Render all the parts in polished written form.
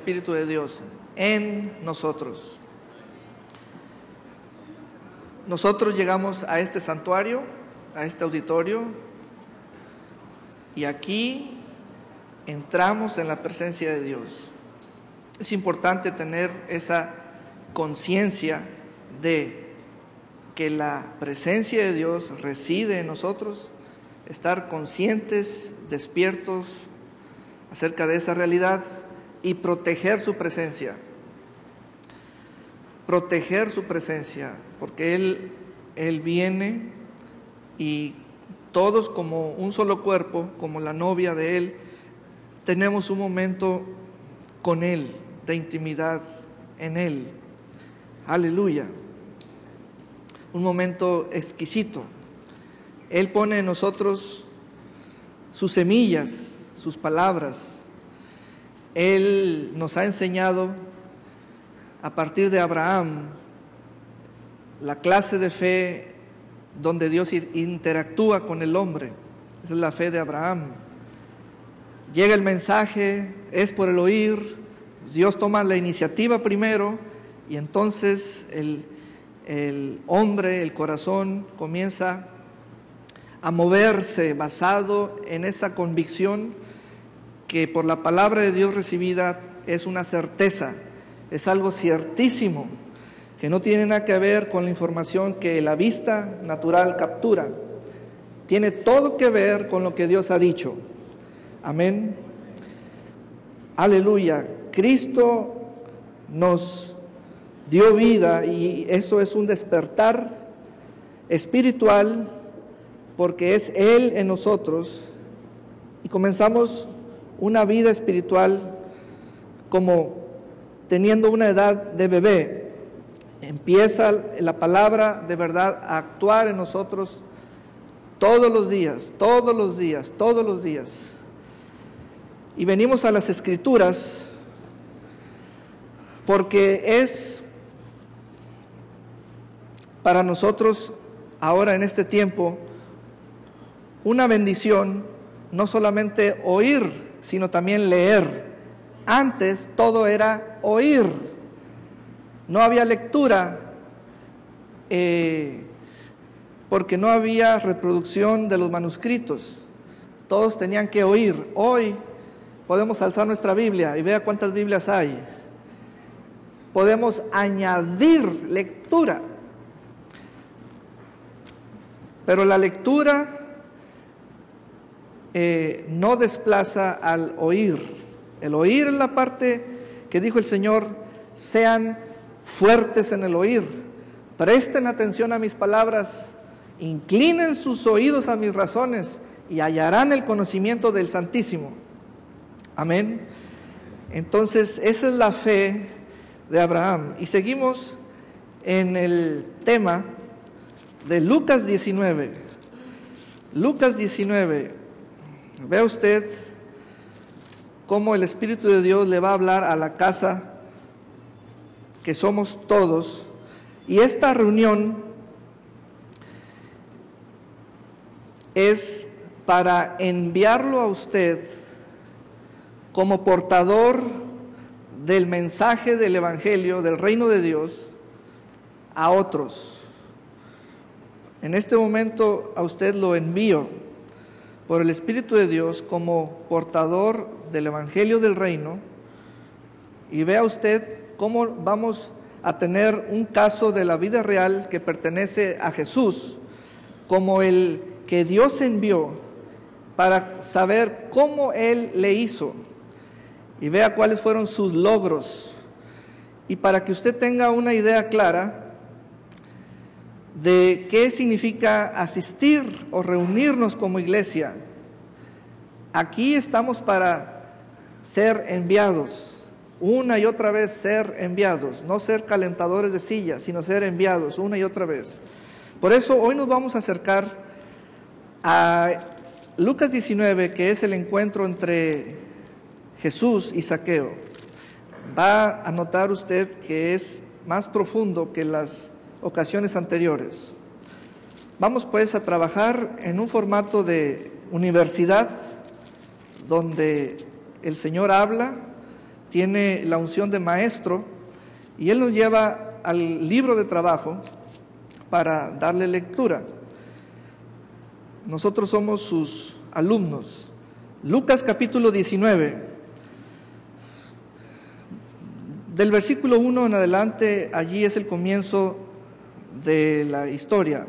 Espíritu de Dios en nosotros. Nosotros llegamos a este santuario, a este auditorio, y aquí entramos en la presencia de Dios. Es importante tener esa conciencia de que la presencia de Dios reside en nosotros, estar conscientes, despiertos acerca de esa realidad y proteger su presencia. Proteger su presencia, porque Él viene y todos como un solo cuerpo, como la novia de Él, tenemos un momento con Él, de intimidad en Él. Aleluya. Un momento exquisito. Él pone en nosotros sus semillas, sus palabras. Él nos ha enseñado a partir de Abraham la clase de fe donde Dios interactúa con el hombre. Esa es la fe de Abraham. Llega el mensaje, es por el oír, Dios toma la iniciativa primero y entonces el hombre, el corazón comienza a moverse basado en esa convicción que por la palabra de Dios recibida es una certeza, es algo ciertísimo, que no tiene nada que ver con la información que la vista natural captura. Tiene todo que ver con lo que Dios ha dicho. Amén. Aleluya. Cristo nos dio vida y eso es un despertar espiritual porque es Él en nosotros y comenzamos una vida espiritual como teniendo una edad de bebé. Empieza la palabra de verdad a actuar en nosotros todos los días, todos los días, todos los días. Y venimos a las Escrituras porque es para nosotros ahora en este tiempo una bendición no solamente oír, sino también leer. Antes todo era oír, no había lectura, porque no había reproducción de los manuscritos, todos tenían que oír. Hoy podemos alzar nuestra Biblia y vea cuántas Biblias hay. Podemos añadir lectura, pero la lectura no desplaza al oír. El oír es la parte que dijo el Señor: sean fuertes en el oír, presten atención a mis palabras, inclinen sus oídos a mis razones y hallarán el conocimiento del Santísimo. Amén. Entonces esa es la fe de Abraham. Y seguimos en el tema de Lucas 19. Lucas 19. Vea usted cómo el Espíritu de Dios le va a hablar a la casa que somos todos. Y esta reunión es para enviarlo a usted como portador del mensaje del Evangelio, del reino de Dios, a otros. En este momento a usted lo envío por el Espíritu de Dios como portador del Evangelio del Reino, y vea usted cómo vamos a tener un caso de la vida real que pertenece a Jesús, como el que Dios envió para saber cómo Él le hizo, y vea cuáles fueron sus logros, y para que usted tenga una idea clara de qué significa asistir o reunirnos como iglesia. Aquí estamos para ser enviados, una y otra vez ser enviados, no ser calentadores de sillas, sino ser enviados una y otra vez. Por eso hoy nos vamos a acercar a Lucas 19, que es el encuentro entre Jesús y Zaqueo. Va a notar usted que es más profundo que las ocasiones anteriores. Vamos pues a trabajar en un formato de universidad donde el Señor habla, tiene la unción de maestro y él nos lleva al libro de trabajo para darle lectura. Nosotros somos sus alumnos. Lucas capítulo 19, del versículo 1 en adelante, allí es el comienzo de la historia.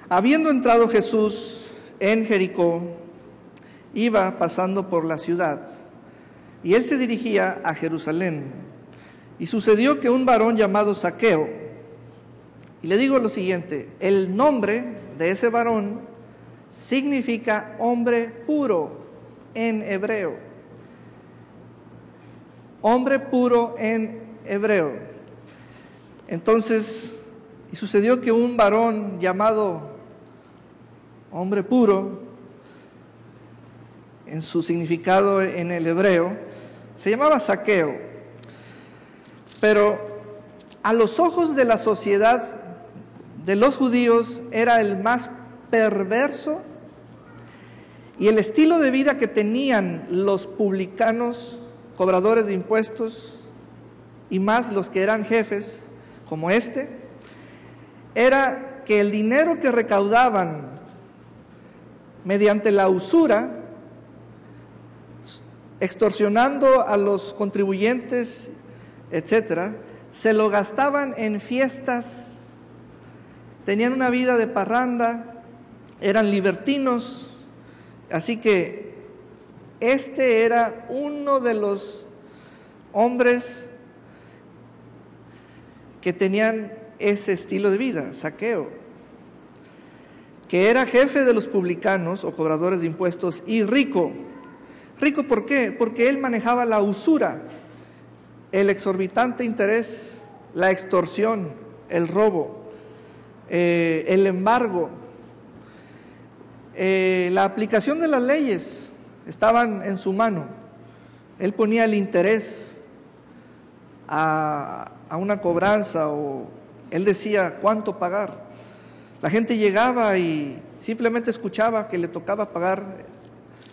Habiendo entrado Jesús en Jericó, iba pasando por la ciudad, y él se dirigía a Jerusalén. Y sucedió que un varón llamado Zaqueo, y le digo lo siguiente, el nombre de ese varón significa hombre puro en hebreo. Hombre puro en hebreo. Entonces, y sucedió que un varón llamado hombre puro, en su significado en el hebreo, se llamaba Zaqueo. Pero a los ojos de la sociedad de los judíos era el más perverso, y el estilo de vida que tenían los publicanos, cobradores de impuestos, y más los que eran jefes, como era que el dinero que recaudaban mediante la usura, extorsionando a los contribuyentes, etcétera, se lo gastaban en fiestas, tenían una vida de parranda, eran libertinos. Así que era uno de los hombres que tenían ese estilo de vida, Zaqueo, que era jefe de los publicanos o cobradores de impuestos y rico. ¿Rico por qué? Porque él manejaba la usura, el exorbitante interés, la extorsión, el robo, el embargo, la aplicación de las leyes estaban en su mano. Él ponía el interés a una cobranza, o él decía cuánto pagar. La gente llegaba y simplemente escuchaba que le tocaba pagar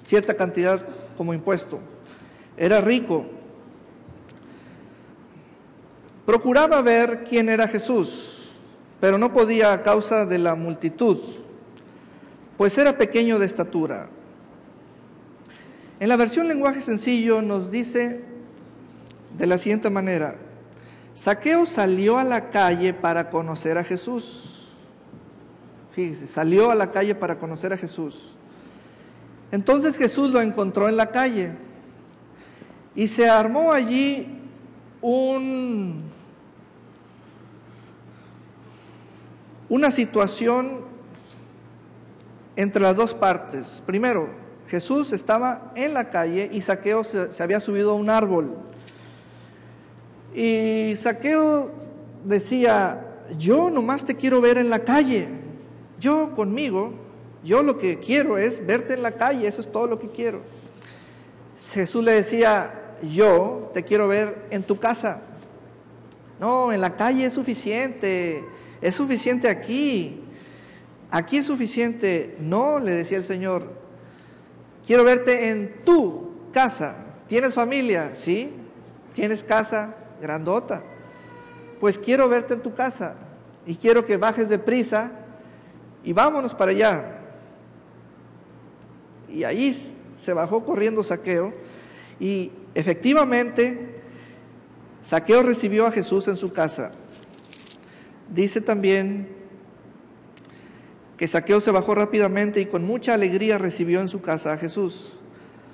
cierta cantidad como impuesto. Era rico. Procuraba ver quién era Jesús, pero no podía a causa de la multitud, pues era pequeño de estatura. En la versión lenguaje sencillo nos dice de la siguiente manera: Zaqueo salió a la calle para conocer a Jesús. Fíjese, salió a la calle para conocer a Jesús. Entonces Jesús lo encontró en la calle y se armó allí una situación entre las dos partes. Primero, Jesús estaba en la calle y Zaqueo se había subido a un árbol. Y Zaqueo decía: yo nomás te quiero ver en la calle, yo conmigo, yo lo que quiero es verte en la calle, eso es todo lo que quiero. Jesús le decía: yo te quiero ver en tu casa. No, en la calle es suficiente aquí es suficiente. No, le decía el Señor, quiero verte en tu casa. ¿Tienes familia? Sí. ¿Tienes casa grandota? Pues quiero verte en tu casa y quiero que bajes deprisa y vámonos para allá. Y ahí se bajó corriendo Zaqueo, y efectivamente Zaqueo recibió a Jesús en su casa. Dice también que Zaqueo se bajó rápidamente y con mucha alegría recibió en su casa a Jesús.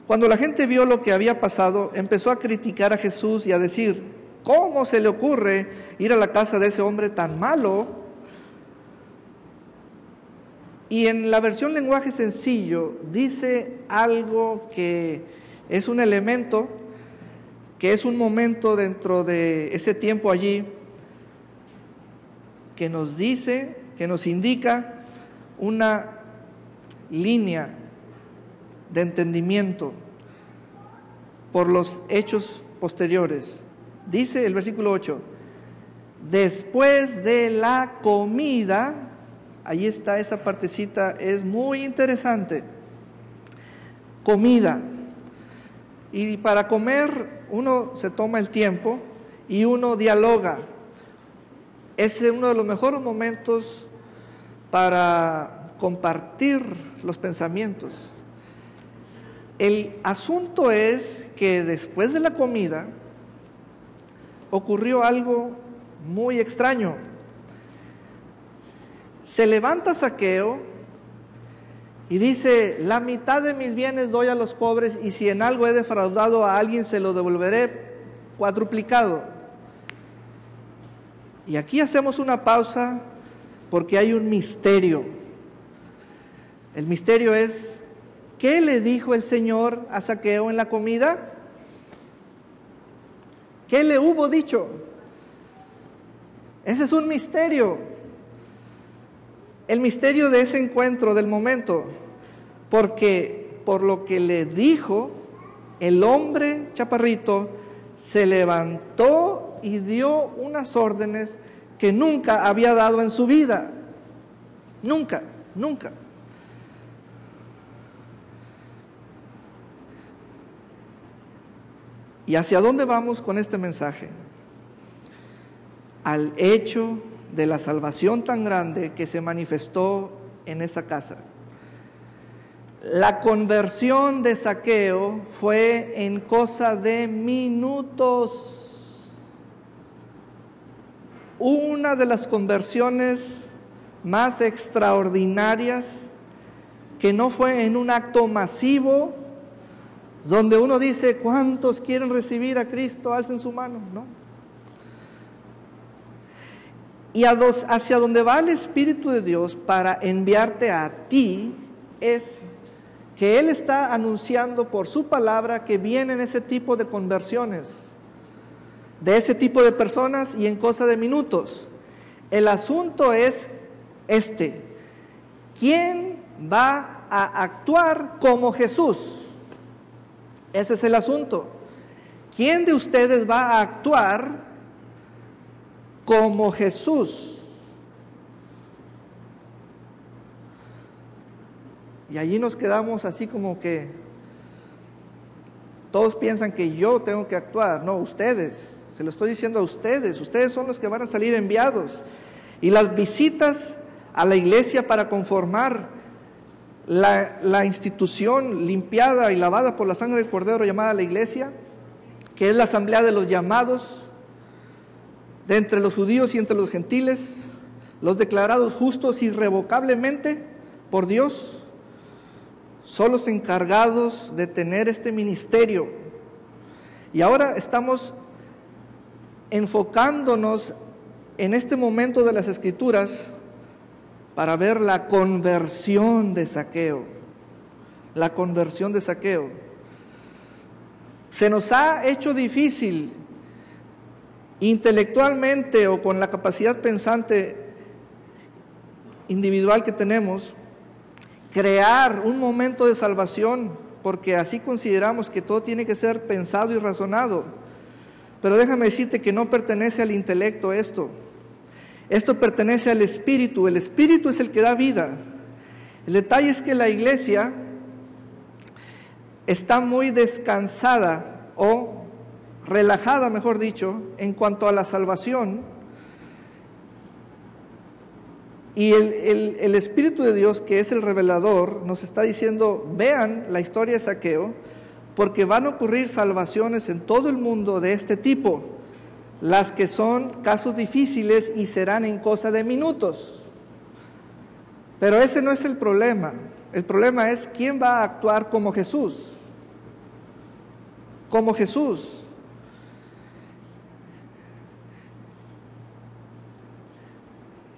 Cuando la gente vio lo que había pasado, empezó a criticar a Jesús y a decir: ¿cómo se le ocurre ir a la casa de ese hombre tan malo? Y en la versión lenguaje sencillo dice algo que es un elemento, que es un momento dentro de ese tiempo allí, que nos dice, que nos indica una línea de entendimiento por los hechos posteriores. Dice el versículo 8: después de la comida, ahí está esa partecita, es muy interesante. Comida. Y para comer uno se toma el tiempo y uno dialoga. Es uno de los mejores momentos para compartir los pensamientos. El asunto es que después de la comida ocurrió algo muy extraño. Se levanta Zaqueo y dice: la mitad de mis bienes doy a los pobres, y si en algo he defraudado a alguien se lo devolveré cuadruplicado. Y aquí hacemos una pausa porque hay un misterio. El misterio es: ¿qué le dijo el Señor a Zaqueo en la comida? ¿Qué le hubo dicho? Ese es un misterio. El misterio de ese encuentro, del momento. Porque por lo que le dijo, el hombre chaparrito se levantó y dio unas órdenes que nunca había dado en su vida. Nunca, nunca. ¿Y hacia dónde vamos con este mensaje? Al hecho de la salvación tan grande que se manifestó en esa casa. La conversión de Zaqueo fue en cosa de minutos. Una de las conversiones más extraordinarias, que no fue en un acto masivo, donde uno dice: ¿cuántos quieren recibir a Cristo? Alcen su mano, ¿no? Y hacia donde va el Espíritu de Dios para enviarte a ti, es que Él está anunciando por su palabra que vienen ese tipo de conversiones, de ese tipo de personas, y en cosa de minutos. El asunto es ¿quién va a actuar como Jesús? Ese es el asunto. ¿Quién de ustedes va a actuar como Jesús? Y allí nos quedamos así como que todos piensan que yo tengo que actuar. No, ustedes, se lo estoy diciendo a ustedes. Ustedes son los que van a salir enviados. Y las visitas a la iglesia para conformar la institución limpiada y lavada por la sangre del Cordero llamada la iglesia, que es la asamblea de los llamados de entre los judíos y entre los gentiles, los declarados justos irrevocablemente por Dios, son los encargados de tener este ministerio. Y ahora estamos enfocándonos en este momento de las Escrituras para ver la conversión de Zaqueo. La conversión de Zaqueo. Se nos ha hecho difícil intelectualmente o con la capacidad pensante individual que tenemos crear un momento de salvación, porque así consideramos que todo tiene que ser pensado y razonado. Pero déjame decirte que no pertenece al intelecto esto. Esto pertenece al Espíritu. El Espíritu es el que da vida. El detalle es que la iglesia está muy descansada o relajada, mejor dicho, en cuanto a la salvación. Y el Espíritu de Dios, que es el revelador, nos está diciendo: vean la historia de Zaqueo, porque van a ocurrir salvaciones en todo el mundo de este tipo, las que son casos difíciles y serán en cosa de minutos. Pero ese no es el problema. El problema es quién va a actuar como Jesús. Como Jesús.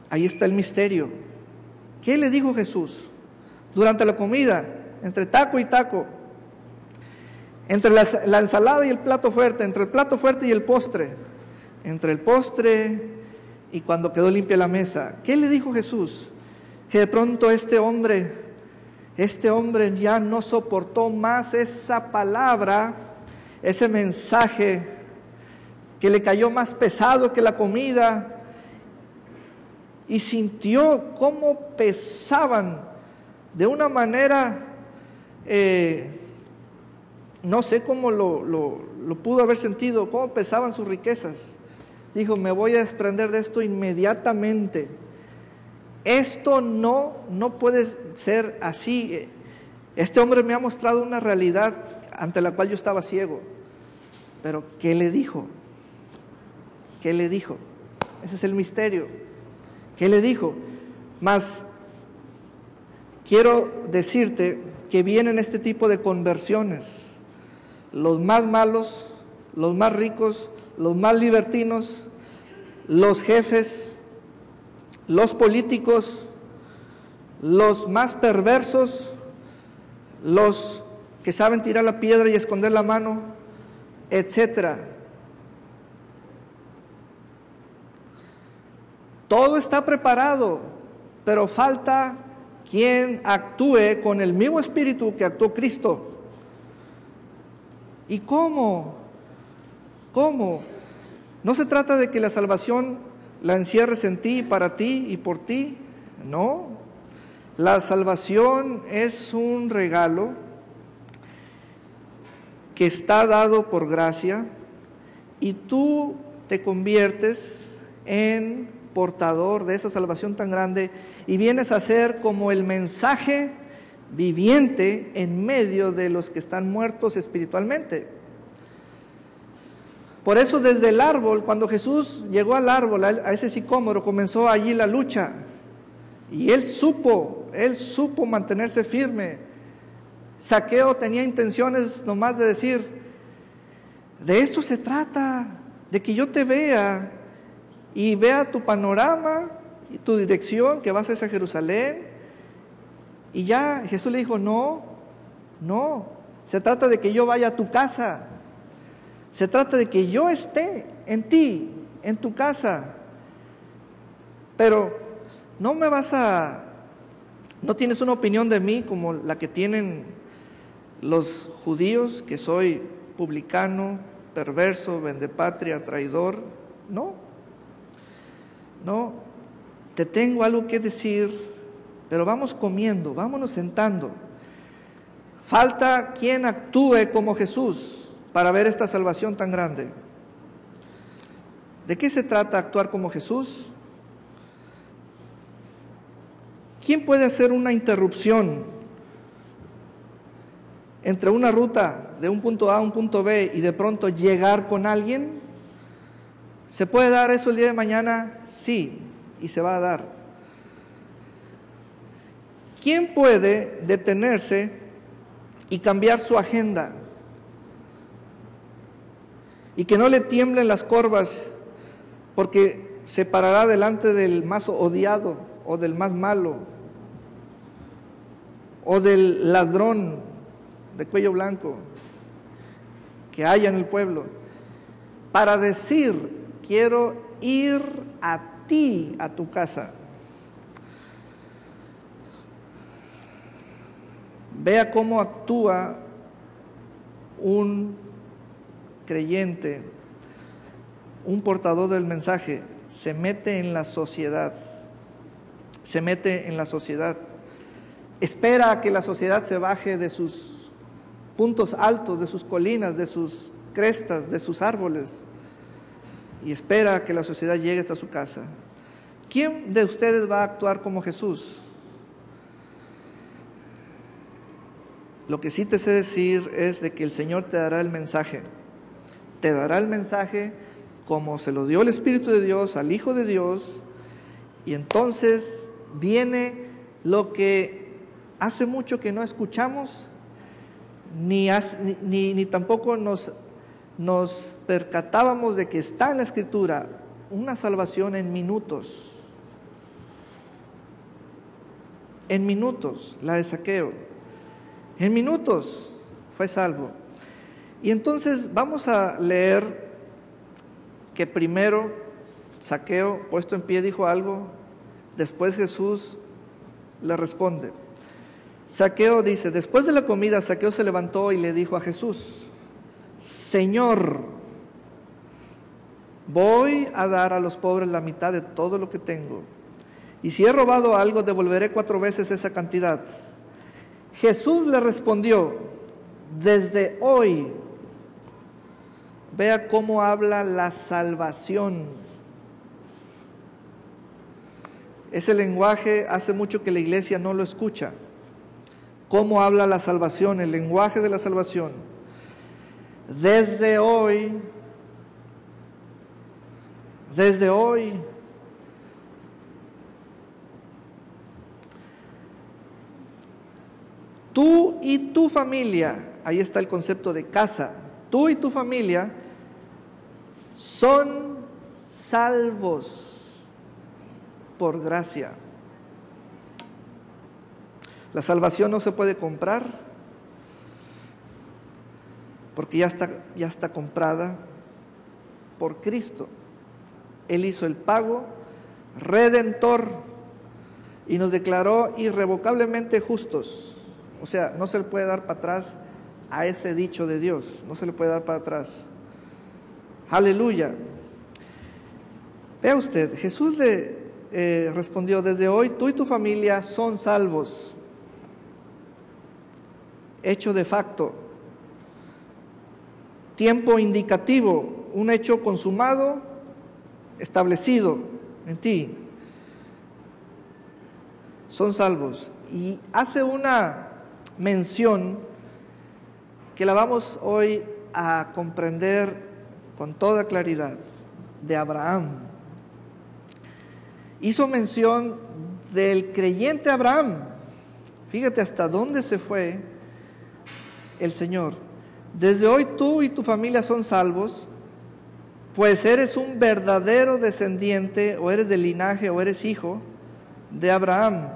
Ahí está el misterio. ¿Qué le dijo Jesús durante la comida, entre taco y taco, entre la ensalada y el plato fuerte, entre el plato fuerte y el postre, entre el postre y cuando quedó limpia la mesa? ¿Qué le dijo Jesús? Que de pronto este hombre ya no soportó más esa palabra, ese mensaje que le cayó más pesado que la comida, y sintió cómo pesaban de una manera no sé cómo lo pudo haber sentido, cómo pesaban sus riquezas. Dijo, me voy a desprender de esto inmediatamente. Esto no puede ser así. Este hombre me ha mostrado una realidad ante la cual yo estaba ciego. Pero, ¿qué le dijo? ¿Qué le dijo? Ese es el misterio. ¿Qué le dijo? Mas quiero decirte que vienen este tipo de conversiones. Los más malos, los más ricos, los más libertinos, los jefes, los políticos, los más perversos, los que saben tirar la piedra y esconder la mano, etcétera. Todo está preparado, pero falta quien actúe con el mismo espíritu que actuó Cristo. ¿Y cómo? ¿Cómo? No se trata de que la salvación la encierres en ti, para ti y por ti. No. La salvación es un regalo que está dado por gracia y tú te conviertes en portador de esa salvación tan grande y vienes a ser como el mensaje viviente en medio de los que están muertos espiritualmente. Por eso desde el árbol, cuando Jesús llegó al árbol, a ese sicómoro, comenzó allí la lucha. Y él supo mantenerse firme. Zaqueo tenía intenciones nomás de decir, de esto se trata, de que yo te vea y vea tu panorama y tu dirección, que vas hacia Jerusalén. Y ya Jesús le dijo, no, se trata de que yo vaya a tu casa. Se trata de que yo esté en ti, en tu casa. Pero no tienes una opinión de mí como la que tienen los judíos, que soy publicano, perverso, vendepatria, traidor. No, te tengo algo que decir, pero vamos comiendo, vámonos sentando. Falta quien actúe como Jesús para ver esta salvación tan grande. ¿De qué se trata actuar como Jesús? ¿Quién puede hacer una interrupción entre una ruta de un punto A a un punto B y de pronto llegar con alguien? ¿Se puede dar eso el día de mañana? Sí, y se va a dar. ¿Quién puede detenerse y cambiar su agenda? Y que no le tiemblen las corvas, porque se parará delante del más odiado, o del más malo, o del ladrón de cuello blanco que haya en el pueblo, para decir, quiero ir a ti, a tu casa. Vea cómo actúa un creyente, un portador del mensaje. Se mete en la sociedad, espera a que la sociedad se baje de sus puntos altos, de sus colinas, de sus crestas, de sus árboles, y espera a que la sociedad llegue hasta su casa. ¿Quién de ustedes va a actuar como Jesús? Lo que sí te sé decir es de que el Señor te dará el mensaje. Te dará el mensaje como se lo dio el Espíritu de Dios al Hijo de Dios, y entonces viene lo que hace mucho que no escuchamos, ni tampoco nos percatábamos de que está en la Escritura: una salvación en minutos. En minutos, la de Zaqueo. En minutos fue salvo. Y entonces vamos a leer que primero Zaqueo, puesto en pie, dijo algo. Después Jesús le responde. Zaqueo dice: después de la comida, Zaqueo se levantó y le dijo a Jesús: Señor, voy a dar a los pobres la mitad de todo lo que tengo, y si he robado algo, devolveré 4 veces esa cantidad. Jesús le respondió: desde hoy. Vea cómo habla la salvación. Ese lenguaje hace mucho que la iglesia no lo escucha. ¿Cómo habla la salvación? El lenguaje de la salvación. Desde hoy, tú y tu familia, ahí está el concepto de casa, tú y tu familia son salvos por gracia. La salvación no se puede comprar porque ya está comprada por Cristo. Él hizo el pago redentor y nos declaró irrevocablemente justos. O sea, no se le puede dar para atrás a ese dicho de Dios, no se le puede dar para atrás. Aleluya. Vea usted, Jesús le respondió: desde hoy tú y tu familia son salvos. Hecho de facto, tiempo indicativo, un hecho consumado, establecido en ti. Son salvos. Y hace una mención que la vamos hoy a comprender con toda claridad, de Abraham. Hizo mención del creyente Abraham. Fíjate hasta dónde se fue el Señor. Desde hoy tú y tu familia son salvos, pues eres un verdadero descendiente, o eres del linaje, o eres hijo de Abraham.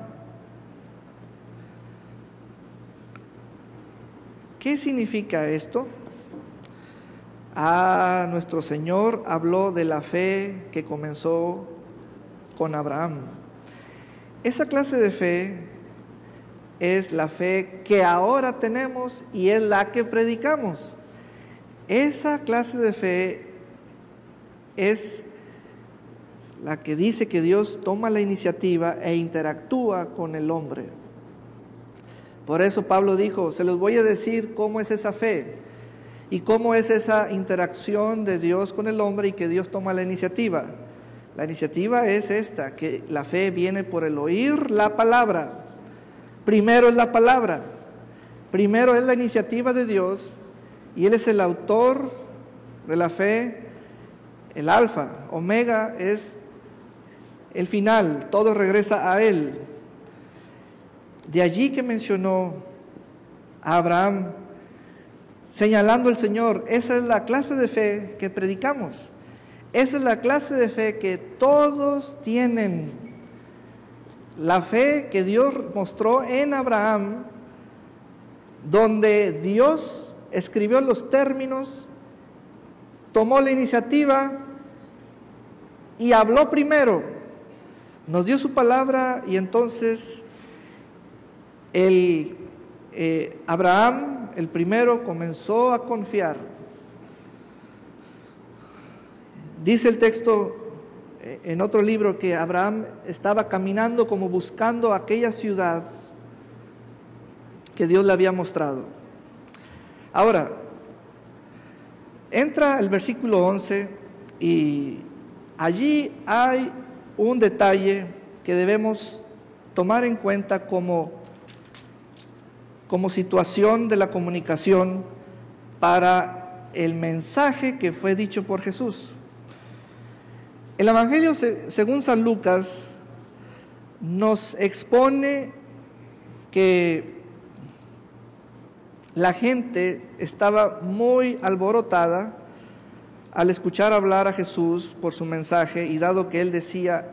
¿Qué significa esto? Nuestro Señor habló de la fe que comenzó con Abraham. Esa clase de fe es la fe que ahora tenemos y es la que predicamos. Esa clase de fe es la que dice que Dios toma la iniciativa e interactúa con el hombre. Por eso Pablo dijo: se los voy a decir cómo es esa fe y cómo es esa interacción de Dios con el hombre y que Dios toma la iniciativa. La iniciativa es esta, que la fe viene por el oír la palabra. Primero es la palabra, primero es la iniciativa de Dios, y Él es el autor de la fe, el alfa, omega es el final, todo regresa a Él. De allí que mencionó a Abraham, señalando al Señor. Esa es la clase de fe que predicamos, esa es la clase de fe que todos tienen. La fe que Dios mostró en Abraham, donde Dios escribió los términos, tomó la iniciativa y habló primero, nos dio su palabra, y entonces Abraham, el primero, comenzó a confiar. Dice el texto en otro libro que Abraham estaba caminando como buscando aquella ciudad que Dios le había mostrado. Ahora, entra el versículo 11 y allí hay un detalle que debemos tomar en cuenta como situación de la comunicación para el mensaje que fue dicho por Jesús. El Evangelio según San Lucas nos expone que la gente estaba muy alborotada al escuchar hablar a Jesús por su mensaje, y dado que él decía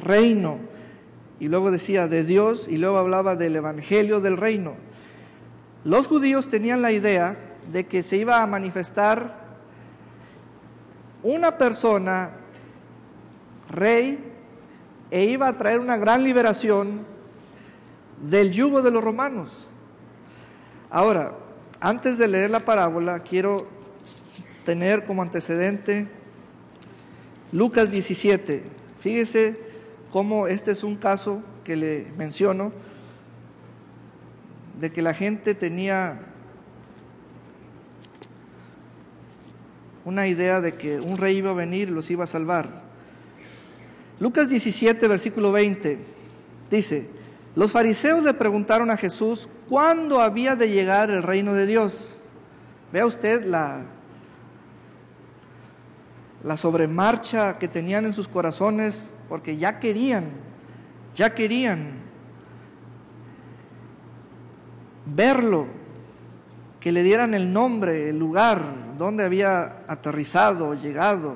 reino, y luego decía de Dios, y luego hablaba del Evangelio del reino, los judíos tenían la idea de que se iba a manifestar una persona rey e iba a traer una gran liberación del yugo de los romanos. Ahora, antes de leer la parábola, quiero tener como antecedente Lucas 17. Fíjese cómo este es un caso que le menciono, de que la gente tenía una idea de que un rey iba a venir y los iba a salvar. Lucas 17, versículo 20, dice: los fariseos le preguntaron a Jesús cuándo había de llegar el reino de Dios. Vea usted la sobremarcha que tenían en sus corazones, porque ya querían verlo, que le dieran el nombre, el lugar donde había aterrizado, llegado.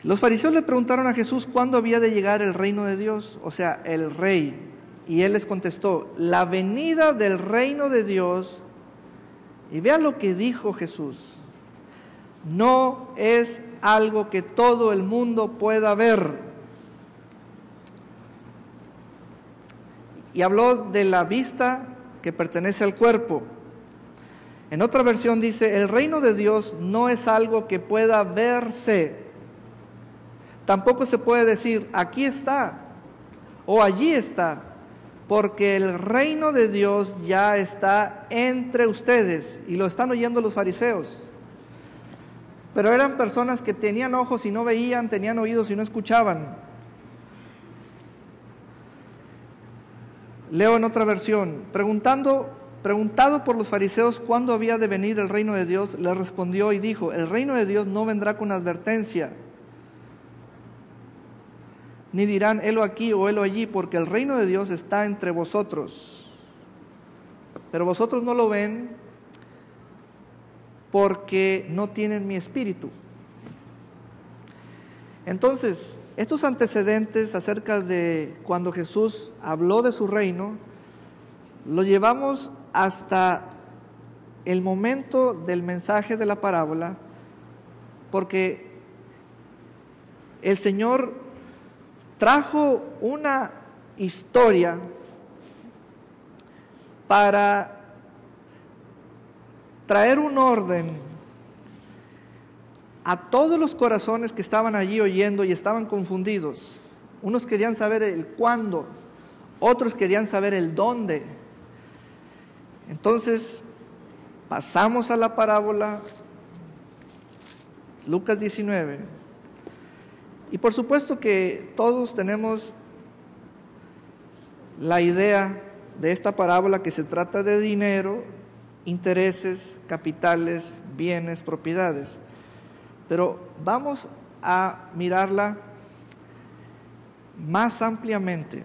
Los fariseos le preguntaron a Jesús cuándo había de llegar el reino de Dios, o sea, el rey. Y él les contestó: la venida del reino de Dios. Y vean lo que dijo Jesús: no es algo que todo el mundo pueda ver. Y habló de la vista que pertenece al cuerpo. En otra versión dice: el reino de Dios no es algo que pueda verse. Tampoco se puede decir aquí está o allí está, porque el reino de Dios ya está entre ustedes. Y lo están oyendo los fariseos. Pero eran personas que tenían ojos y no veían, tenían oídos y no escuchaban. Leo en otra versión: preguntado por los fariseos cuándo había de venir el reino de Dios, les respondió y dijo: el reino de Dios no vendrá con advertencia, ni dirán helo aquí o helo allí, porque el reino de Dios está entre vosotros. Pero vosotros no lo ven porque no tienen mi espíritu. Entonces, estos antecedentes acerca de cuando Jesús habló de su reino, lo llevamos hasta el momento del mensaje de la parábola, porque el Señor trajo una historia para traer un orden a todos los corazones que estaban allí oyendo y estaban confundidos. Unos querían saber el cuándo, otros querían saber el dónde. Entonces, pasamos a la parábola, Lucas 19. Y por supuesto que todos tenemos la idea de esta parábola, que se trata de dinero, intereses, capitales, bienes, propiedades. Pero vamos a mirarla más ampliamente.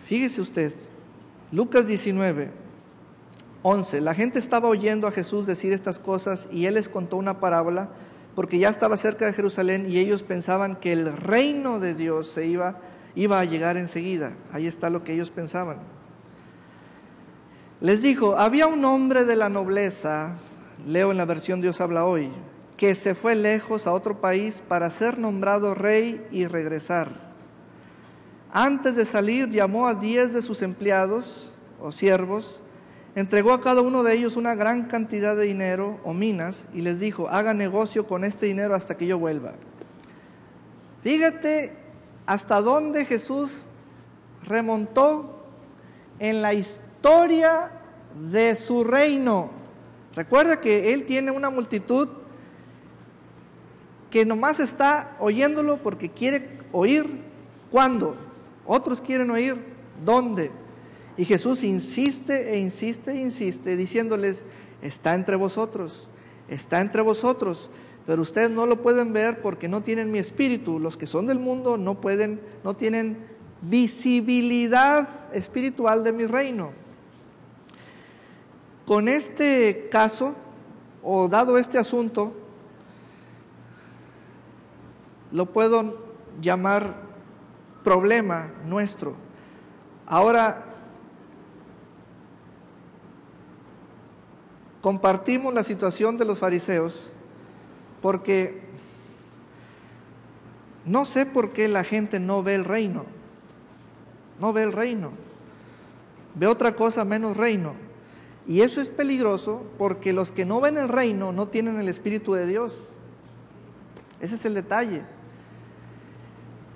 Fíjese usted, Lucas 19, 11. La gente estaba oyendo a Jesús decir estas cosas y él les contó una parábola, porque ya estaba cerca de Jerusalén y ellos pensaban que el reino de Dios se iba a llegar enseguida. Ahí está lo que ellos pensaban. Les dijo: había un hombre de la nobleza, leo en la versión Dios habla hoy, que se fue lejos a otro país para ser nombrado rey y regresar. Antes de salir llamó a 10 de sus empleados o siervos, entregó a cada uno de ellos una gran cantidad de dinero o minas y les dijo: haga negocio con este dinero hasta que yo vuelva. Fíjate hasta dónde Jesús remontó en la historia de su reino. Recuerda que Él tiene una multitud que nomás está oyéndolo porque quiere oír cuándo. Otros quieren oír dónde. Y Jesús insiste e insiste e insiste, diciéndoles: está entre vosotros, pero ustedes no lo pueden ver porque no tienen mi espíritu. Los que son del mundo no tienen visibilidad espiritual de mi reino. Con este caso, o dado este asunto, lo puedo llamar problema nuestro. Ahora, compartimos la situación de los fariseos porque no sé por qué la gente no ve el reino. No ve el reino. Ve otra cosa menos reino. Y eso es peligroso porque los que no ven el reino no tienen el Espíritu de Dios. Ese es el detalle.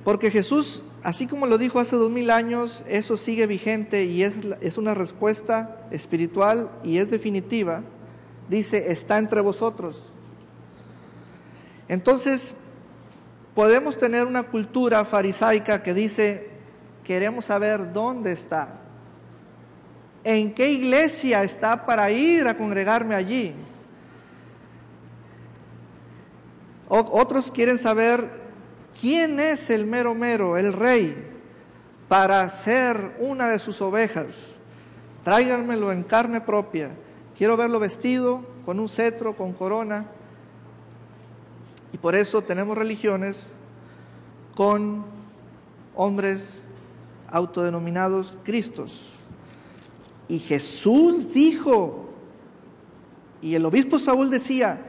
Porque Jesús, así como lo dijo hace 2000 años, eso sigue vigente y es una respuesta espiritual y es definitiva. dice, está entre vosotros. Entonces, podemos tener una cultura farisaica que dice, queremos saber dónde está, en qué iglesia está para ir a congregarme allí. Otros quieren saber quién es el mero mero, el rey, para ser una de sus ovejas. Tráiganmelo en carne propia. Quiero verlo vestido con un cetro, con corona. Y por eso tenemos religiones con hombres autodenominados Cristos. Y Jesús dijo, y el obispo Saúl decía,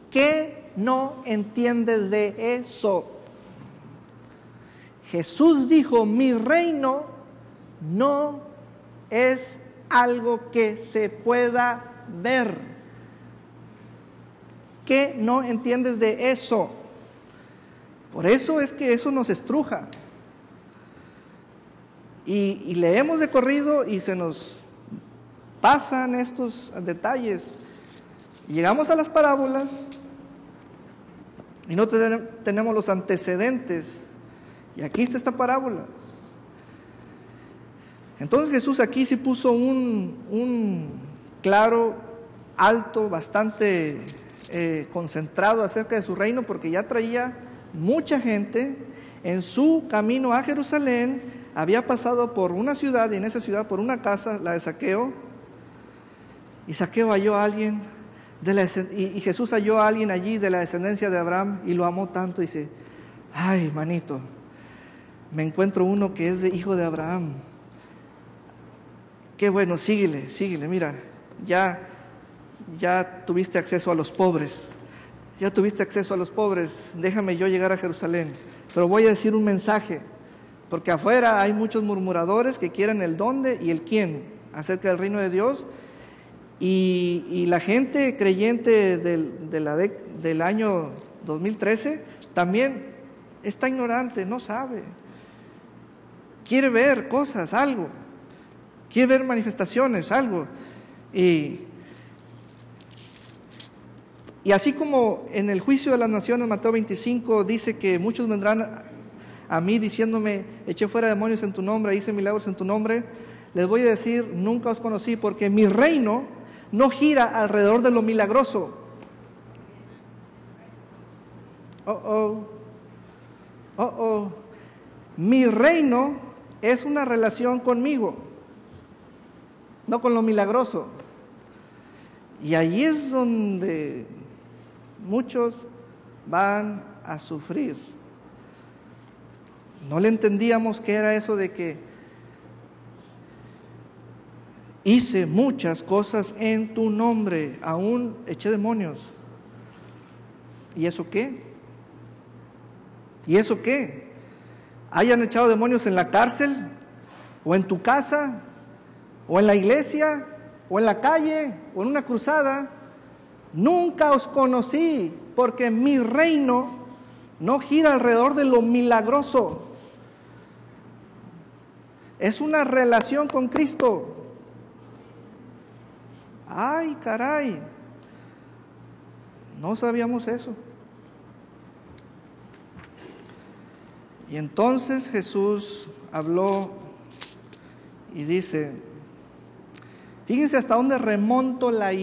¿qué no entiendes de eso? Jesús dijo, mi reino no es algo que se pueda ver. ¿Qué no entiendes de eso? Por eso es que eso nos estruja. Y leemos de corrido y se nos pasan estos detalles. Llegamos a las parábolas y no tenemos los antecedentes. Y aquí está esta parábola. Entonces Jesús aquí sí puso un claro, alto, bastante concentrado acerca de su reino, porque ya traía mucha gente en su camino a Jerusalén. Había pasado por una ciudad, y en esa ciudad por una casa, la de Zaqueo, y Zaqueo halló a alguien, y Jesús halló a alguien allí de la descendencia de Abraham, y lo amó tanto, y dice, ay, manito, me encuentro uno que es de hijo de Abraham. Qué bueno, síguele, mira, ya tuviste acceso a los pobres, déjame yo llegar a Jerusalén, pero voy a decir un mensaje, porque afuera hay muchos murmuradores que quieren el dónde y el quién acerca del reino de Dios, y la gente creyente del año 2013 también está ignorante, no sabe, quiere ver cosas, algo, quiere ver manifestaciones, algo, y así como en el juicio de las naciones, Mateo 25 dice que muchos vendrán a mí diciéndome, eché fuera demonios en tu nombre, hice milagros en tu nombre, les voy a decir, nunca os conocí, porque mi reino no gira alrededor de lo milagroso. Mi reino es una relación conmigo, no con lo milagroso. Y allí es donde muchos van a sufrir. No le entendíamos qué era eso de que hice muchas cosas en tu nombre, aún eché demonios. ¿Y eso qué? ¿Y eso qué? ¿Hayan echado demonios en la cárcel? ¿O en tu casa? ¿O en la iglesia? ¿O en la calle? ¿O en una cruzada? Nunca os conocí, porque mi reino no gira alrededor de lo milagroso. Es una relación con Cristo. Ay, caray, no sabíamos eso. Y entonces Jesús habló y dice, fíjense hasta dónde remonto la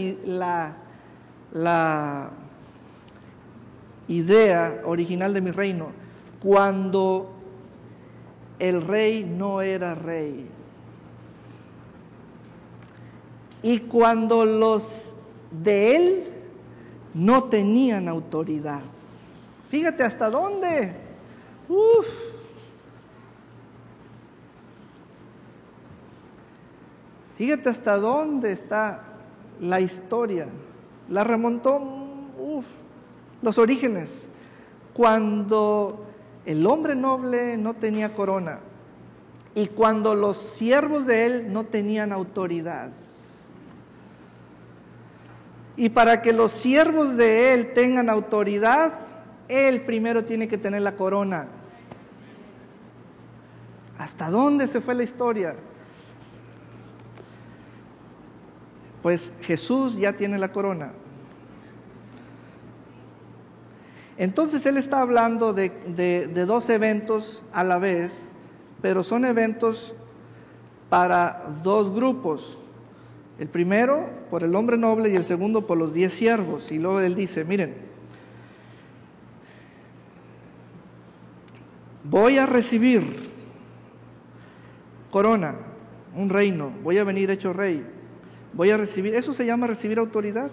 idea original de mi reino, cuando el rey no era rey. Y cuando los de él no tenían autoridad. Fíjate hasta dónde. Fíjate hasta dónde está la historia. La remontó, los orígenes. Cuando el hombre noble no tenía corona y cuando los siervos de él no tenían autoridad. Y para que los siervos de él tengan autoridad, él primero tiene que tener la corona. ¿Hasta dónde se fue la historia? Pues Jesús ya tiene la corona. Entonces Él está hablando de dos eventos a la vez, pero son eventos para dos grupos. El primero por el hombre noble y el segundo por los 10 siervos. Y luego Él dice, miren, voy a recibir corona, un reino, voy a venir hecho rey, voy a recibir, eso se llama recibir autoridad.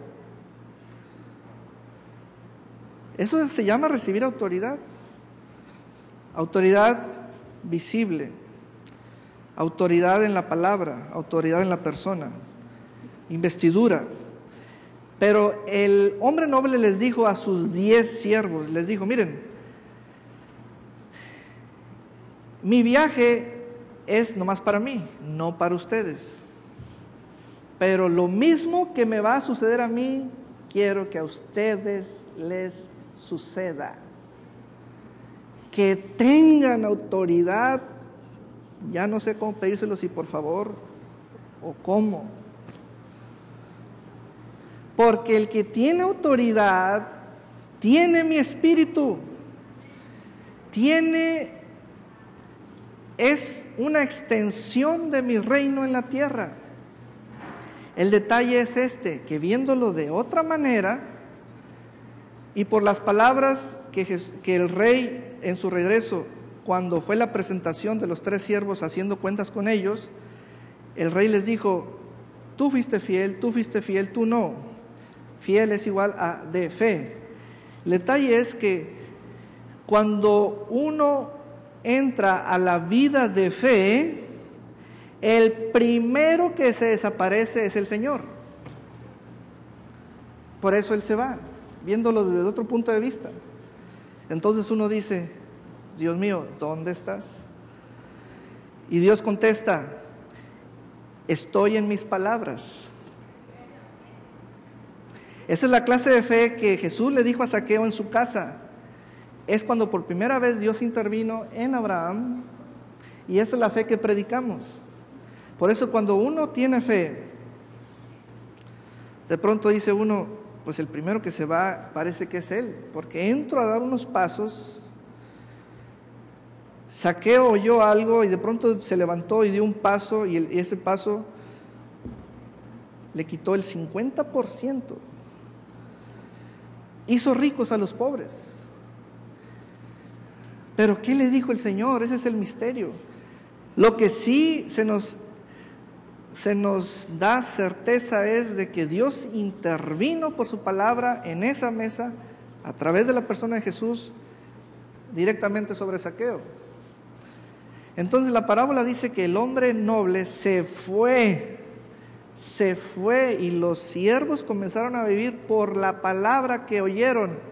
Eso se llama recibir autoridad. Autoridad visible, autoridad en la palabra, autoridad en la persona, investidura. Pero el hombre noble les dijo a sus 10 siervos, les dijo, miren, mi viaje es nomás para mí, no para ustedes. Pero lo mismo que me va a suceder a mí, quiero que a ustedes les suceda. Que tengan autoridad, ya no sé cómo pedírselo, si por favor o cómo. Porque el que tiene autoridad tiene mi espíritu, es una extensión de mi reino en la tierra. El detalle es este, que viéndolo de otra manera y por las palabras que el rey en su regreso, cuando fue la presentación de los 3 siervos haciendo cuentas con ellos, el rey les dijo, tú fuiste fiel, tú no. Fiel es igual a de fe. El detalle es que cuando uno entra a la vida de fe, el primero que se desaparece es el Señor. Por eso Él se va, viéndolo desde otro punto de vista. Entonces uno dice, Dios mío, ¿dónde estás? Y Dios contesta, estoy en mis palabras. Esa es la clase de fe que Jesús le dijo a Zaqueo en su casa. Es cuando por primera vez Dios intervino en Abraham, y esa es la fe que predicamos. Por eso cuando uno tiene fe, de pronto dice uno, pues el primero que se va parece que es él, porque entro a dar unos pasos, Zaqueo oyó algo y de pronto se levantó y dio un paso, y ese paso le quitó el 50%. Hizo ricos a los pobres. Pero ¿qué le dijo el Señor? Ese es el misterio. Lo que sí se nos da certeza es de que Dios intervino por su palabra en esa mesa a través de la persona de Jesús directamente sobre Zaqueo. Entonces la parábola dice que el hombre noble se fue y los siervos comenzaron a vivir por la palabra que oyeron.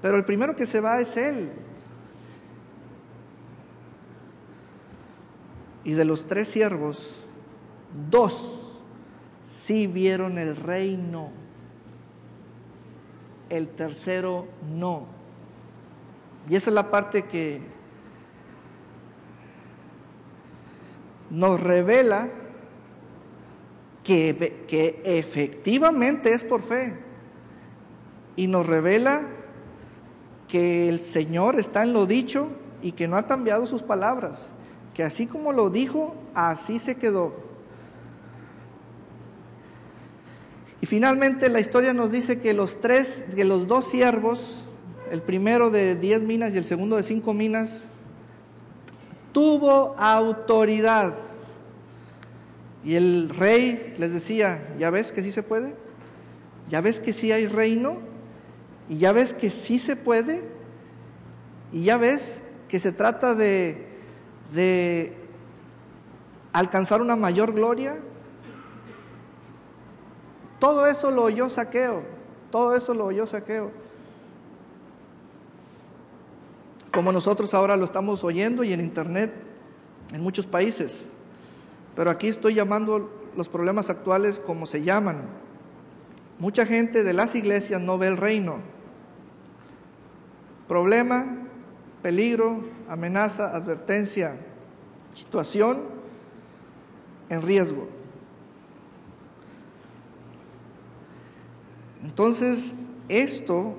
Pero el primero que se va es él. Y de los 3 siervos, 2 sí vieron el reino. El tercero no. Y esa es la parte que nos revela que efectivamente es por fe. Y nos revela que el Señor está en lo dicho y que no ha cambiado sus palabras. Que así como lo dijo, así se quedó. Y finalmente la historia nos dice que los 2 siervos, el primero de 10 minas y el segundo de 5 minas, tuvo autoridad. Y el rey les decía, ¿ya ves que sí se puede? ¿Ya ves que sí hay reino? ¿Y ya ves que sí se puede? ¿Y ya ves que se trata de alcanzar una mayor gloria? Todo eso lo oyó Zaqueo, como nosotros ahora lo estamos oyendo y en internet en muchos países. Pero aquí estoy llamando los problemas actuales como se llaman. Mucha gente de las iglesias no ve el reino. Problema, peligro, amenaza, advertencia, situación en riesgo. Entonces, esto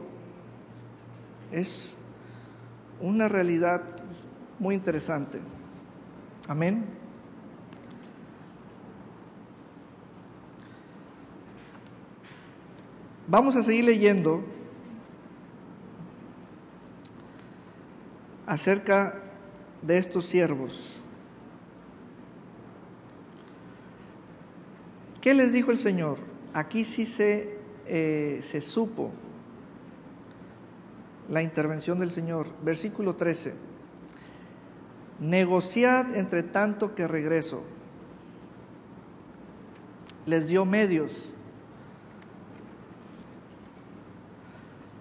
es una realidad muy interesante. Amén. Vamos a seguir leyendo acerca de estos siervos. ¿Qué les dijo el Señor? Aquí sí se supo la intervención del Señor. Versículo 13. Negociad entre tanto que regreso. Les dio medios.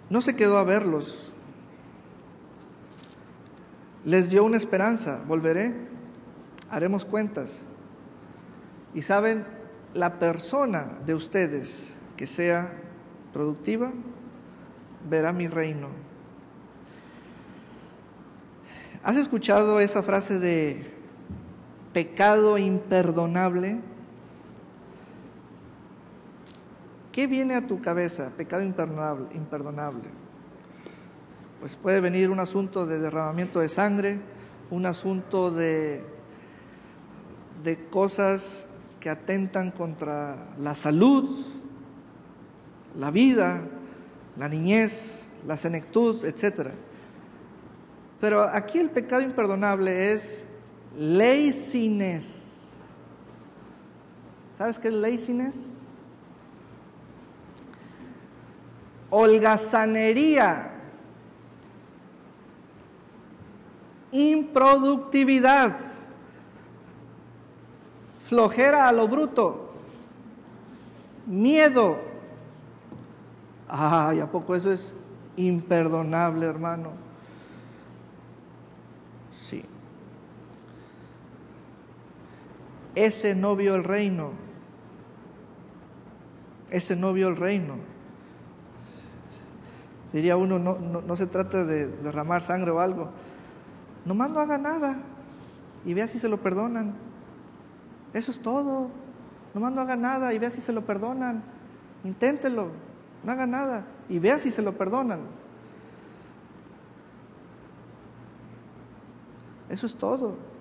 No se quedó a verlos. Les dio una esperanza. Volveré, haremos cuentas. Y saben, la persona de ustedes que sea productiva verá mi reino. ¿Has escuchado esa frase de pecado imperdonable? ¿Qué viene a tu cabeza? Pecado imperdonable. Pues puede venir un asunto de derramamiento de sangre, un asunto de cosas que atentan contra la salud, la vida, la niñez, la senectud, etc. Pero aquí el pecado imperdonable es laziness. ¿Sabes qué es laziness? Holgazanería, improductividad, flojera a lo bruto, miedo. Ay, ¿a poco eso es imperdonable, hermano? Sí. Ese no vio el reino. Ese no vio el reino. Diría uno, no se trata de derramar sangre o algo. Nomás no haga nada y vea si se lo perdonan. Eso es todo. Nomás no haga nada y vea si se lo perdonan. Inténtelo, no haga nada y vea si se lo perdonan. Eso es todo.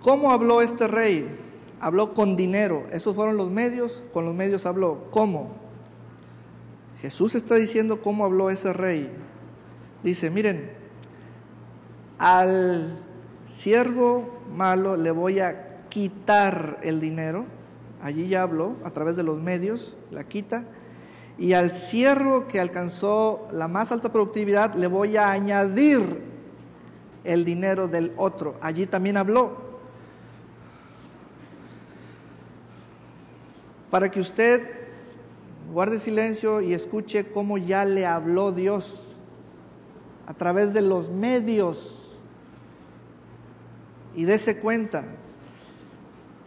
¿Cómo habló este rey? Habló con dinero. Esos fueron los medios, con los medios habló. ¿Cómo? Jesús está diciendo cómo habló ese rey. Dice, miren, al siervo malo le voy a quitar el dinero. Allí ya habló, a través de los medios, la quita. Y al siervo que alcanzó la más alta productividad le voy a añadir el dinero del otro. Allí también habló. Para que usted guarde silencio y escuche cómo ya le habló Dios a través de los medios y dése cuenta.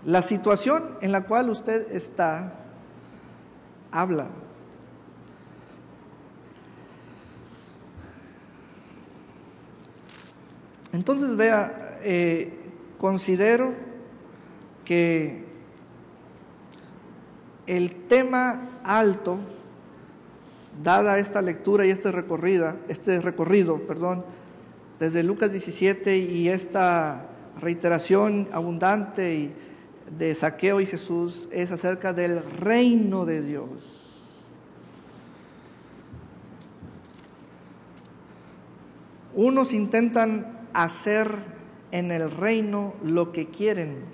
La situación en la cual usted está, habla. Entonces vea, considero que el tema alto, dada esta lectura y este recorrido, desde Lucas 17 y esta reiteración abundante de Zaqueo y Jesús, es acerca del reino de Dios. Unos intentan hacer en el reino lo que quieren,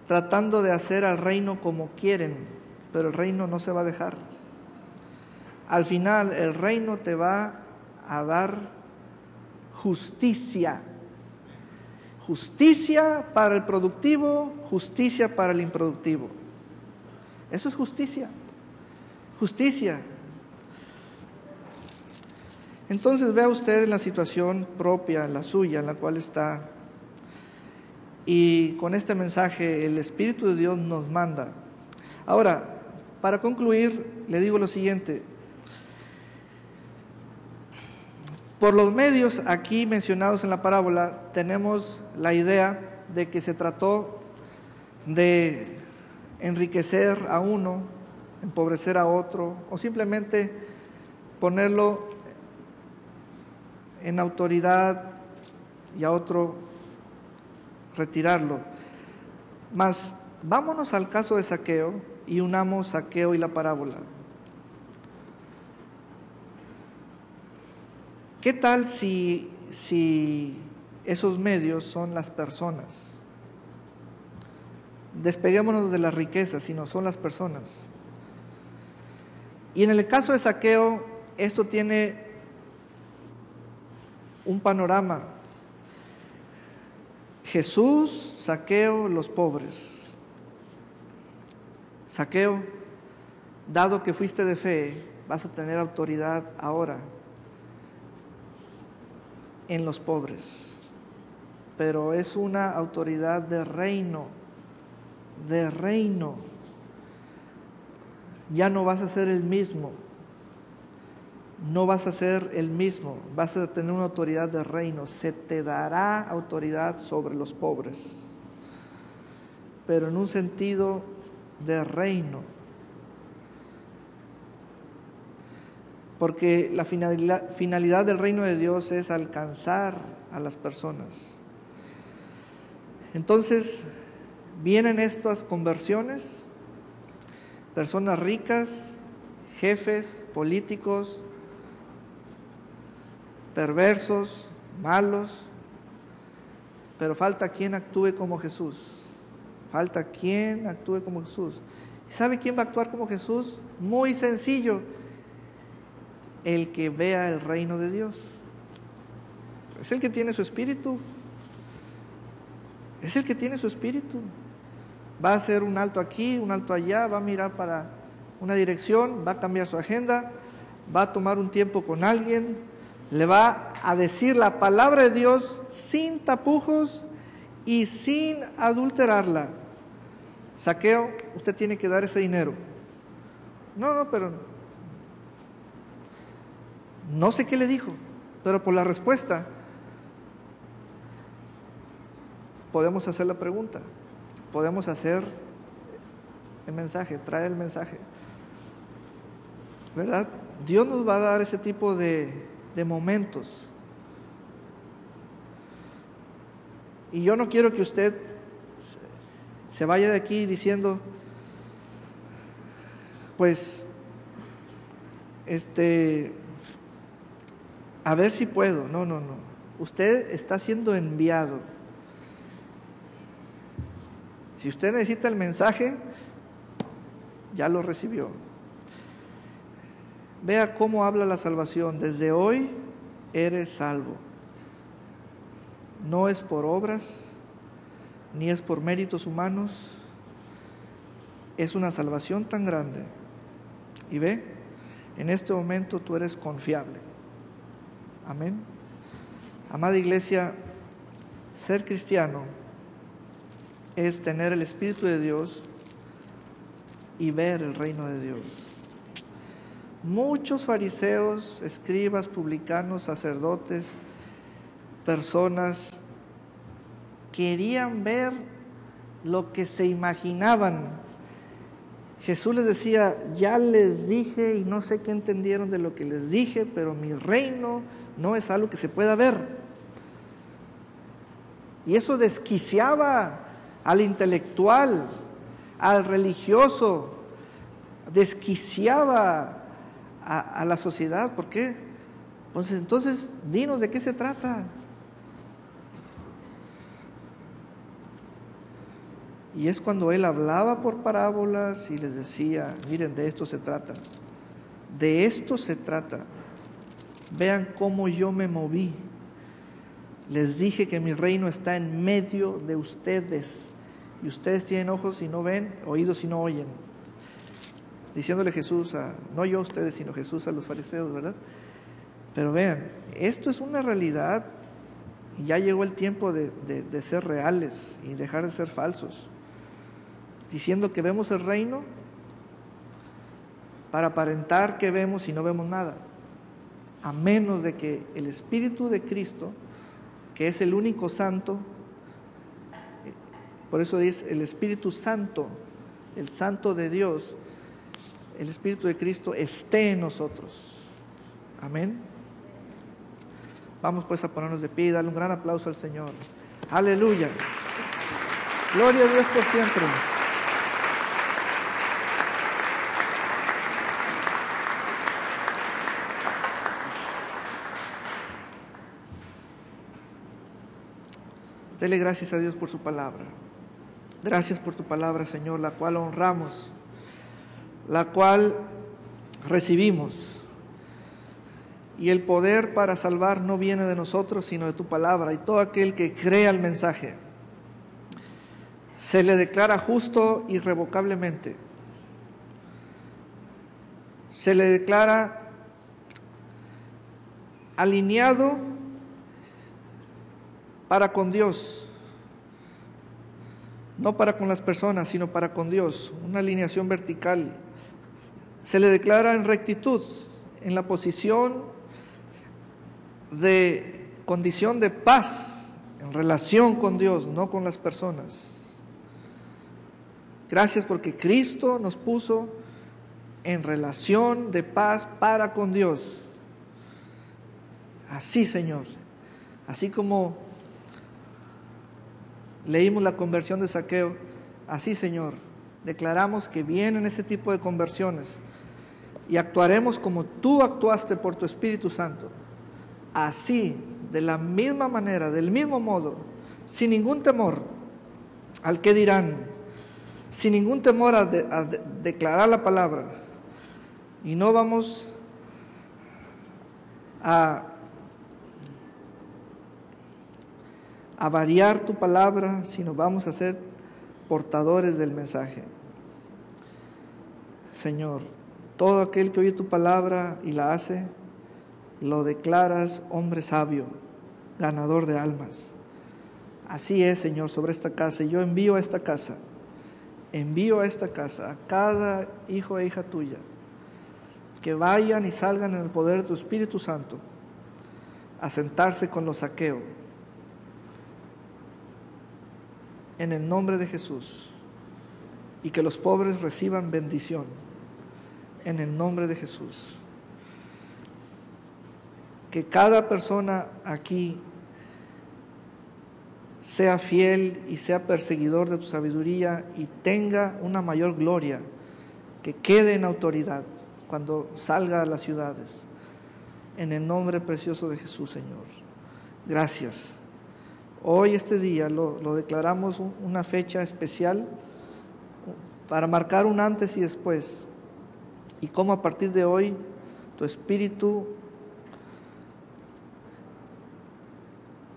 tratando de hacer al reino como quieren, pero el reino no se va a dejar. Al final el reino te va a dar justicia. Justicia para el productivo, justicia para el improductivo. Eso es justicia. Justicia. Entonces vea usted en la situación propia, la suya, en la cual está. Y con este mensaje el Espíritu de Dios nos manda. Ahora, para concluir, le digo lo siguiente. Por los medios aquí mencionados en la parábola, tenemos la idea de que se trató de enriquecer a uno, empobrecer a otro, o simplemente ponerlo en autoridad y a otro retirarlo. Mas vámonos al caso de Zaqueo y unamos Zaqueo y la parábola. ¿Qué tal si esos medios son las personas? Despeguémonos de las riquezas, sino son las personas. Y en el caso de Zaqueo, esto tiene un panorama. Jesús, Zaqueo, los pobres. Zaqueo, dado que fuiste de fe, vas a tener autoridad ahora en los pobres, pero es una autoridad de reino, ya no vas a ser el mismo, vas a tener una autoridad de reino, se te dará autoridad sobre los pobres, pero en un sentido de reino. Porque la finalidad del reino de Dios es alcanzar a las personas. Entonces, vienen estas conversiones, personas ricas, jefes, políticos, perversos, malos, pero falta quien actúe como Jesús. ¿Y sabe quién va a actuar como Jesús? Muy sencillo. El que vea el reino de Dios. Es el que tiene su espíritu. Va a hacer un alto aquí, un alto allá, va a mirar para una dirección, va a cambiar su agenda, va a tomar un tiempo con alguien, le va a decir la palabra de Dios sin tapujos y sin adulterarla. Zaqueo, usted tiene que dar ese dinero. Pero no sé qué le dijo, pero por la respuesta podemos hacer la pregunta, podemos hacer el mensaje, traer el mensaje, ¿verdad? Dios nos va a dar ese tipo de momentos. Y yo no quiero que usted se vaya de aquí diciendo, pues, a ver si puedo. No. Usted está siendo enviado. Si usted necesita el mensaje, ya lo recibió. Vea cómo habla la salvación. Desde hoy eres salvo. No es por obras, ni es por méritos humanos. Es una salvación tan grande. Y ve, en este momento tú eres confiable. Amén. Amada iglesia, ser cristiano es tener el Espíritu de Dios y ver el reino de Dios. Muchos fariseos, escribas, publicanos, sacerdotes, personas querían ver lo que se imaginaban. Jesús les decía, ya les dije y no sé qué entendieron de lo que les dije, pero mi reino no es algo que se pueda ver. Y eso desquiciaba al intelectual, al religioso, desquiciaba a la sociedad. ¿Por qué? Pues entonces, dinos de qué se trata. Y es cuando él hablaba por parábolas y les decía, miren, de esto se trata. Vean cómo yo me moví. Les dije que mi reino está en medio de ustedes. Y ustedes tienen ojos y no ven, oídos y no oyen. Diciéndole Jesús, no yo a ustedes, sino Jesús a los fariseos, ¿verdad? Pero vean, esto es una realidad y ya llegó el tiempo de ser reales y dejar de ser falsos. Diciendo que vemos el reino para aparentar que vemos y no vemos nada. a menos de que el Espíritu de Cristo, que es el único santo, por eso dice el Espíritu Santo, el Santo de Dios, el Espíritu de Cristo esté en nosotros. Amén. Vamos pues a ponernos de pie y darle un gran aplauso al Señor. Aleluya. Gloria a Dios por siempre. Dele gracias a Dios por su palabra. Gracias por tu palabra, Señor, la cual honramos, la cual recibimos. Y el poder para salvar no viene de nosotros, sino de tu palabra. Y todo aquel que cree al mensaje se le declara justo irrevocablemente. Se le declara alineado para con Dios. No para con las personas, sino para con Dios. Una alineación vertical. Se le declara en rectitud, en la posición de condición de paz, en relación con Dios, no con las personas. Gracias porque Cristo nos puso en relación de paz para con Dios. Así, Señor, así como leímos la conversión de Zaqueo, así, Señor, declaramos que vienen ese tipo de conversiones y actuaremos como tú actuaste por tu Espíritu Santo. Así, de la misma manera, del mismo modo, sin ningún temor al que dirán, sin ningún temor a declarar la palabra. Y no vamos a variar tu palabra, sino vamos a ser portadores del mensaje. Señor, todo aquel que oye tu palabra y la hace, lo declaras hombre sabio, ganador de almas. Así es, Señor, sobre esta casa. Y yo envío a esta casa a cada hijo e hija tuya, que vayan y salgan en el poder de tu Espíritu Santo a sentarse con los Zaqueo. En el nombre de Jesús. Y que los pobres reciban bendición. En el nombre de Jesús. Que cada persona aquí sea fiel y sea perseguidor de tu sabiduría y tenga una mayor gloria, que quede en autoridad cuando salga a las ciudades. En el nombre precioso de Jesús, Señor. Gracias. Hoy, este día, lo declaramos una fecha especial para marcar un antes y después. Y cómo a partir de hoy tu Espíritu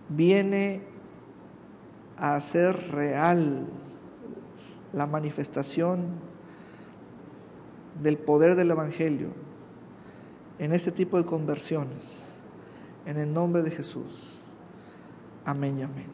viene a hacer real la manifestación del poder del Evangelio en este tipo de conversiones. En el nombre de Jesús. Amén y amén.